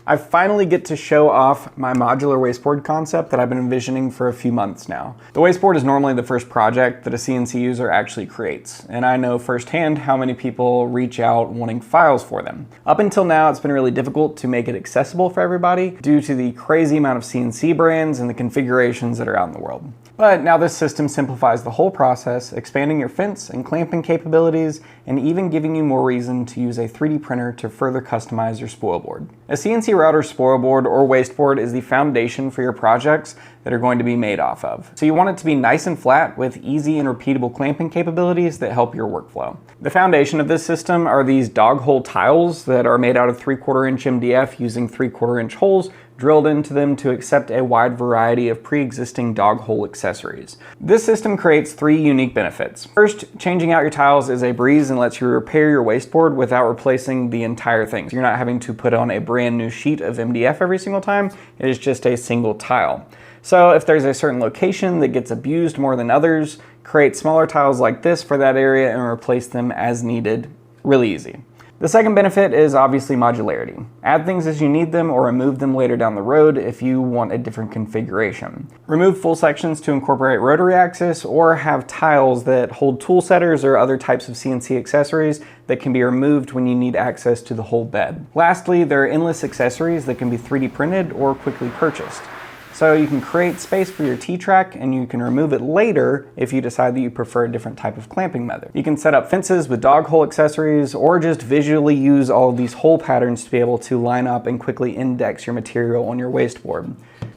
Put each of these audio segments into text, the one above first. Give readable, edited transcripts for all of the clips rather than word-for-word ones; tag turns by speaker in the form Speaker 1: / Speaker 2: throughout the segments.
Speaker 1: I finally get to show off my modular wasteboard concept that I've been envisioning for a few months now. The wasteboard is normally the first project that a CNC user actually creates, and I know firsthand how many people reach out wanting files for them. Up until now, it's been really difficult to make it accessible for everybody due to the crazy amount of CNC brands and the configurations that are out in the world. But now this system simplifies the whole process, expanding your fence and clamping capabilities, and even giving you more reason to use a 3D printer to further customize your spoil board. A CNC router spoil board or wasteboard is the foundation for your projects that are going to be made off of. So you want it to be nice and flat with easy and repeatable clamping capabilities that help your workflow. The foundation of this system are these dog hole tiles that are made out of 3/4 inch MDF using 3/4 inch holes drilled into them to accept a wide variety of pre-existing dog hole accessories. This system creates 3 unique benefits. First, changing out your tiles is a breeze and lets you repair your wasteboard without replacing the entire thing. So you're not having to put on a brand new sheet of MDF every single time. It is just a single tile. So if there's a certain location that gets abused more than others, create smaller tiles like this for that area and replace them as needed. Really easy. The second benefit is obviously modularity. Add things as you need them or remove them later down the road if you want a different configuration. Remove full sections to incorporate rotary axis or have tiles that hold tool setters or other types of CNC accessories that can be removed when you need access to the whole bed. Lastly, there are endless accessories that can be 3D printed or quickly purchased. So you can create space for your T-track and you can remove it later if you decide that you prefer a different type of clamping method. You can set up fences with dog hole accessories or just visually use all of these hole patterns to be able to line up and quickly index your material on your wasteboard.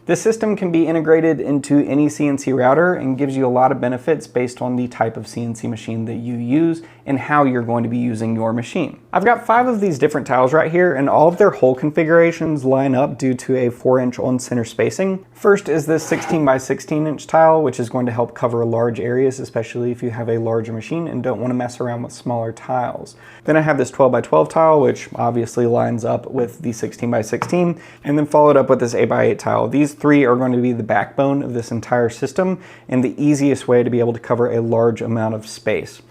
Speaker 1: This system can be integrated into any CNC router and gives you a lot of benefits based on the type of CNC machine that you use and how you're going to be using your machine. I've got 5 of these different tiles right here, and all of their hole configurations line up due to a 4-inch on-center spacing. First is this 16 by 16 inch tile, which is going to help cover large areas, especially if you have a larger machine and don't want to mess around with smaller tiles. Then I have this 12 by 12 tile, which obviously lines up with the 16 by 16, and then followed up with this 8 by 8 tile. These 3 are going to be the backbone of this entire system and the easiest way to be able to cover a large amount of space.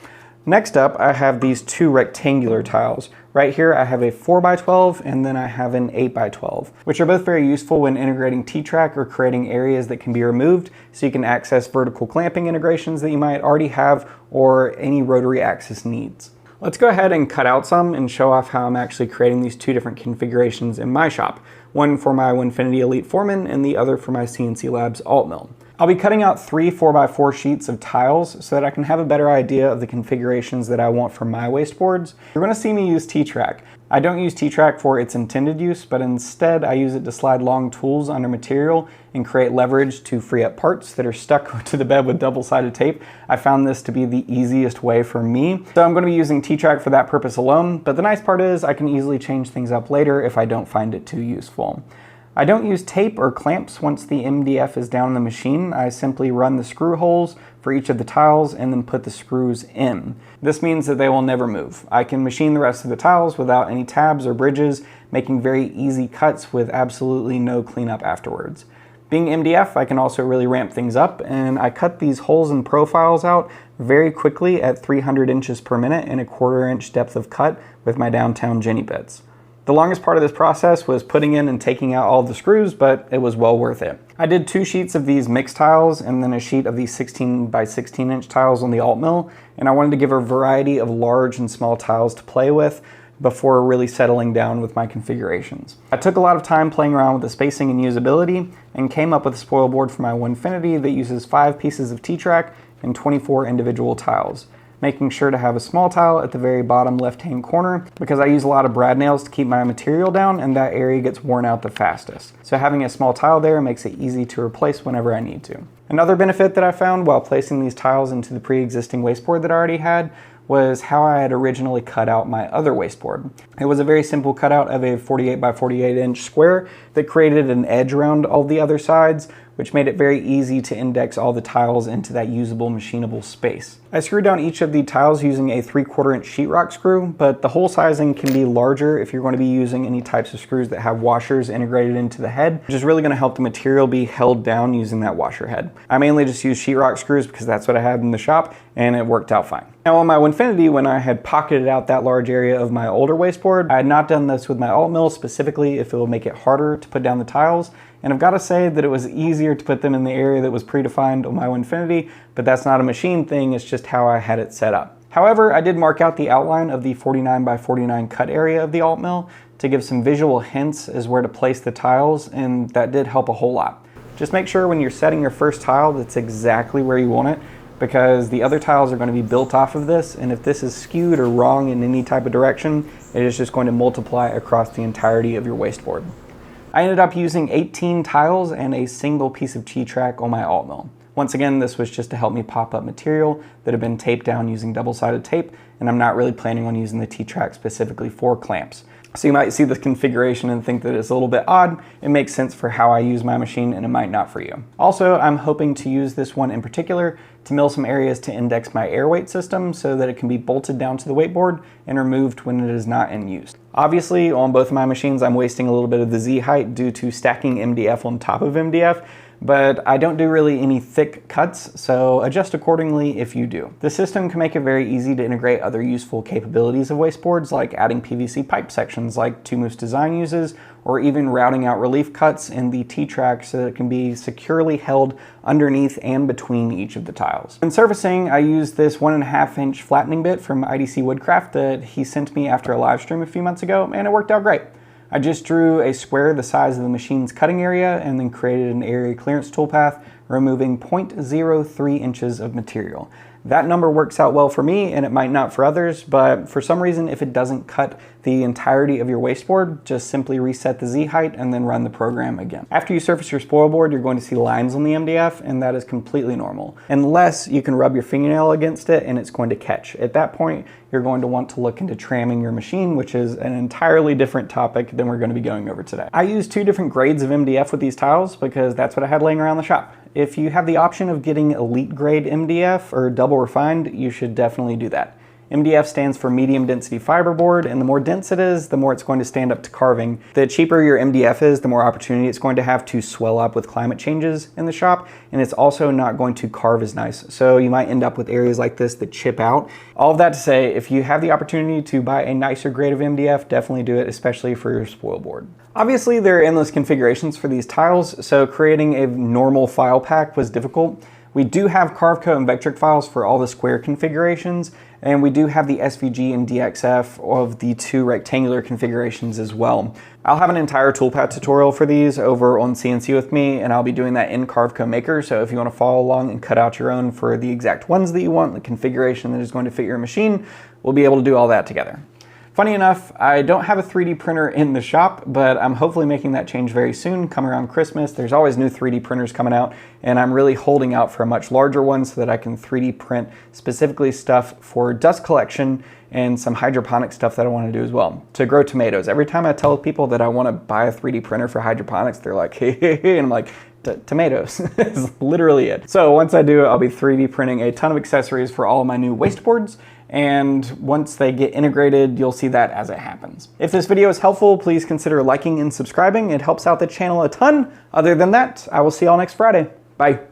Speaker 1: Next up, I have these 2 rectangular tiles. Right here, I have a 4 by 12 and then I have an 8 by 12, which are both very useful when integrating T-track or creating areas that can be removed so you can access vertical clamping integrations that you might already have or any rotary axis needs. Let's go ahead and cut out some and show off how I'm actually creating these 2 different configurations in my shop. One for my Winfinity Elite Foreman and the other for my CNC Labs Alt Mill. I'll be cutting out 3 4x4 sheets of tiles so that I can have a better idea of the configurations that I want for my wasteboards. You're going to see me use T-track. I don't use T-track for its intended use, but instead I use it to slide long tools under material and create leverage to free up parts that are stuck to the bed with double-sided tape. I found this to be the easiest way for me. So I'm going to be using T-track for that purpose alone, but the nice part is I can easily change things up later if I don't find it too useful. I don't use tape or clamps once the MDF is down in the machine. I simply run the screw holes for each of the tiles and then put the screws in. This means that they will never move. I can machine the rest of the tiles without any tabs or bridges, making very easy cuts with absolutely no cleanup afterwards. Being MDF, I can also really ramp things up, and I cut these holes and profiles out very quickly at 300 inches per minute and a 1/4 inch depth of cut with my downtown Jenny bits. The longest part of this process was putting in and taking out all of the screws, but it was well worth it. I did 2 sheets of these mixed tiles and then a sheet of these 16 by 16 inch tiles on the alt mill, and I wanted to give a variety of large and small tiles to play with before really settling down with my configurations. I took a lot of time playing around with the spacing and usability and came up with a spoil board for my Winfinity that uses 5 pieces of T-track and 24 individual tiles, making sure to have a small tile at the very bottom left-hand corner because I use a lot of brad nails to keep my material down and that area gets worn out the fastest. So having a small tile there makes it easy to replace whenever I need to. Another benefit that I found while placing these tiles into the pre-existing wasteboard that I already had was how I had originally cut out my other wasteboard. It was a very simple cutout of a 48 by 48 inch square that created an edge around all the other sides which made it very easy to index all the tiles into that usable, machinable space. I screwed down each of the tiles using a 3/4 inch sheetrock screw, but the hole sizing can be larger if you're going to be using any types of screws that have washers integrated into the head, which is really going to help the material be held down using that washer head. I mainly just use sheetrock screws because that's what I had in the shop, and it worked out fine. Now on my Winfinity, when I had pocketed out that large area of my older wasteboard, I had not done this with my alt mill specifically if it will make it harder to put down the tiles. And I've got to say that it was easier to put them in the area that was predefined on my Winfinity, but that's not a machine thing, it's just how I had it set up. However, I did mark out the outline of the 49 by 49 cut area of the alt mill to give some visual hints as where to place the tiles, and that did help a whole lot. Just make sure when you're setting your first tile that's exactly where you want it, because the other tiles are going to be built off of this, and if this is skewed or wrong in any type of direction, it is just going to multiply across the entirety of your wasteboard. I ended up using 18 tiles and a single piece of T-track on my alt mill. Once again, this was just to help me pop up material that had been taped down using double-sided tape, and I'm not really planning on using the T-track specifically for clamps. So you might see this configuration and think that it's a little bit odd. It makes sense for how I use my machine, and it might not for you. Also, I'm hoping to use this one in particular to mill some areas to index my Airweight system so that it can be bolted down to the weightboard and removed when it is not in use. Obviously, on both of my machines, I'm wasting a little bit of the Z height due to stacking MDF on top of MDF, but I don't do really any thick cuts, so adjust accordingly if you do. The system can make it very easy to integrate other useful capabilities of wasteboards, like adding PVC pipe sections like 2Moose Design uses, or even routing out relief cuts in the T-track so that it can be securely held underneath and between each of the tiles. In surfacing, I used this 1.5 inch flattening bit from IDC Woodcraft that he sent me after a live stream a few months ago, and it worked out great. I just drew a square the size of the machine's cutting area and then created an area clearance toolpath, removing 0.03 inches of material. That number works out well for me, and it might not for others, but for some reason, if it doesn't cut the entirety of your wasteboard, just simply reset the Z height and then run the program again. After you surface your spoil board, you're going to see lines on the MDF, and that is completely normal, unless you can rub your fingernail against it and it's going to catch. At that point, you're going to want to look into tramming your machine, which is an entirely different topic than we're going to be going over today. I use 2 different grades of MDF with these tiles because that's what I had laying around the shop. If you have the option of getting elite grade MDF or double refined, you should definitely do that. MDF stands for medium density fiberboard, and the more dense it is, the more it's going to stand up to carving. The cheaper your MDF is, the more opportunity it's going to have to swell up with climate changes in the shop, and it's also not going to carve as nice. So you might end up with areas like this that chip out. All of that to say, if you have the opportunity to buy a nicer grade of MDF, definitely do it, especially for your spoil board. Obviously, there are endless configurations for these tiles, so creating a normal file pack was difficult. We do have Carveco and Vectric files for all the square configurations, and we do have the SVG and DXF of the 2 rectangular configurations as well. I'll have an entire toolpath tutorial for these over on CNC with me, and I'll be doing that in Carveco Maker, so if you want to follow along and cut out your own for the exact ones that you want, the configuration that is going to fit your machine, we'll be able to do all that together. Funny enough, I don't have a 3D printer in the shop, but I'm hopefully making that change very soon. Come around Christmas, there's always new 3D printers coming out, and I'm really holding out for a much larger one so that I can 3D print specifically stuff for dust collection and some hydroponic stuff that I want to do as well, to grow tomatoes. Every time I tell people that I want to buy a 3D printer for hydroponics, they're like, hey, and I'm like, tomatoes is literally it. So once I do, I'll be 3D printing a ton of accessories for all of my new wasteboards, and once they get integrated, you'll see that as it happens. If this video is helpful, please consider liking and subscribing. It helps out the channel a ton. Other than that, I will see y'all next Friday. Bye.